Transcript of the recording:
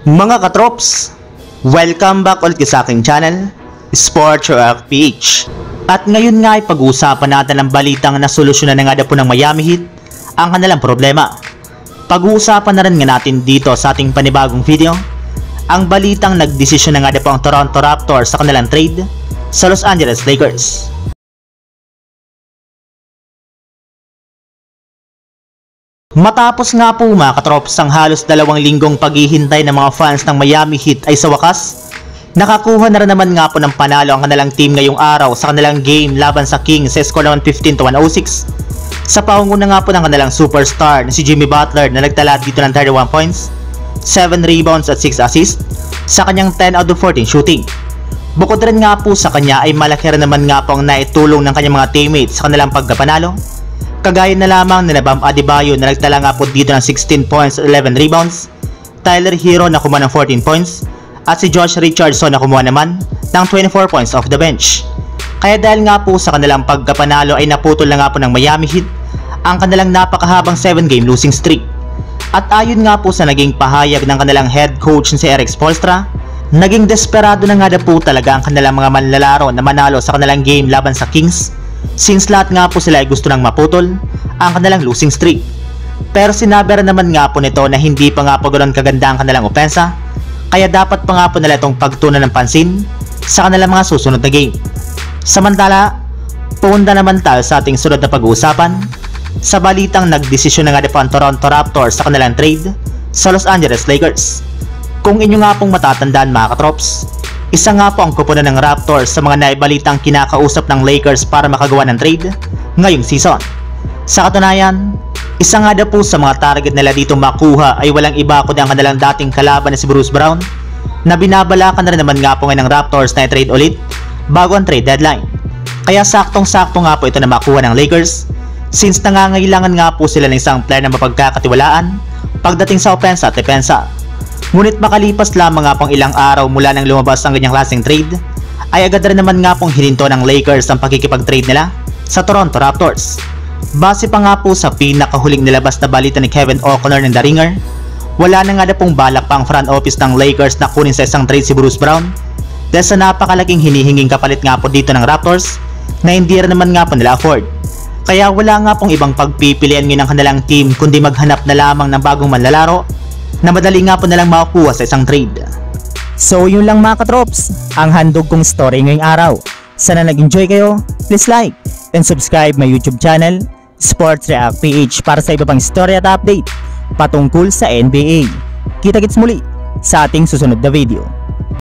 Mga katrops, welcome back ulit sa aking channel, Sports React PH. At ngayon nga ay pag-uusapan natin ang balitang nasolusyonan na nga po ng Miami Heat ang kanilang problema. Pag-uusapan na rin nga natin dito sa ating panibagong video ang balitang nagdesisyon na nga po ang Toronto Raptors sa kanilang trade sa Los Angeles Lakers. Matapos nga po mga katrops ang halos 2 linggong paghihintay ng mga fans ng Miami Heat ay sa wakas, nakakuha na rin naman nga po ng panalo ang kanilang team ngayong araw sa kanilang game laban sa Kings sa score naman 15-106. Sa pangunguna nga po ng kanilang superstar na si Jimmy Butler na nagtala dito ng 31 points, 7 rebounds at 6 assists sa kanyang 10 out of 14 shooting. Bukod rin nga po sa kanya ay malaki rin naman nga po ang naitulong ng kanyang mga teammates sa kanilang pagkapanalo. Kagaya na lamang ni Bam Adebayo na nagtala nga po dito ng 16 points at 11 rebounds, Tyler Hero na kumuha ng 14 points, at si Josh Richardson na kumuha naman ng 24 points off the bench. Kaya dahil nga po sa kanilang pagkapanalo ay naputol na nga po ng Miami Heat ang kanilang napakahabang 7-game losing streak. At ayon nga po sa naging pahayag ng kanilang head coach si Erik Spoelstra, naging desperado na nga po talaga ang kanilang mga manlalaro na manalo sa kanilang game laban sa Kings, since lahat nga po sila ay gusto nang maputol ang kanilang losing streak. Pero sinabi rin naman nga po nito na hindi pa nga po ganoon kaganda ang kanilang opensa, kaya dapat pa nga po nila itong pagtunan ng pansin sa kanilang mga susunod na game. Samantala, punta naman tayo sa ating sunod na pag-uusapan sa balitang nagdesisyon na nga po ang Toronto Raptors sa kanilang trade sa Los Angeles Lakers. Kung inyo nga pong matatandaan mga katrops, isa nga po ang kupunan ng Raptors sa mga naibalitang kinakausap ng Lakers para makagawa ng trade ngayong season. Sa katunayan, isa nga po sa mga target nila dito makuha ay walang iba kundi ang kanilang dating kalaban na si Bruce Brown, na binabalakan na rin naman nga po ngayon ng Raptors na i-trade ulit bago ang trade deadline. Kaya saktong-sakto nga po ito na makuha ng Lakers, since nangangailangan nga po sila ng isang player na mapagkakatiwalaan pagdating sa opensa at depensa. Ngunit makalipas lamang nga pong ilang araw mula nang lumabas ang ganyang klaseng trade, ay agad rin naman nga pong hininto ng Lakers ang pakikipag-trade nila sa Toronto Raptors. Base pa nga po sa pinakahuling nilabas na balita ni Kevin O'Connor ng The Ringer, wala na nga pong balak pa ang front office ng Lakers na kunin sa isang trade si Bruce Brown dahil sa napakalaking hinihinging kapalit nga po dito ng Raptors na hindi rin naman nga po nila afford. Kaya wala nga pong ibang pagpipilian ngayon ng kanilang team kundi maghanap na lamang ng bagong manlalaro na madali nga po nalang makukuha sa isang trade. So yun lang mga katrops, ang handog kong story ngayong araw. Sana nag-enjoy kayo, please like and subscribe my YouTube channel, Sports React PH, para sa iba pang story at update patungkol sa NBA. Kita-kits muli sa ating susunod na video.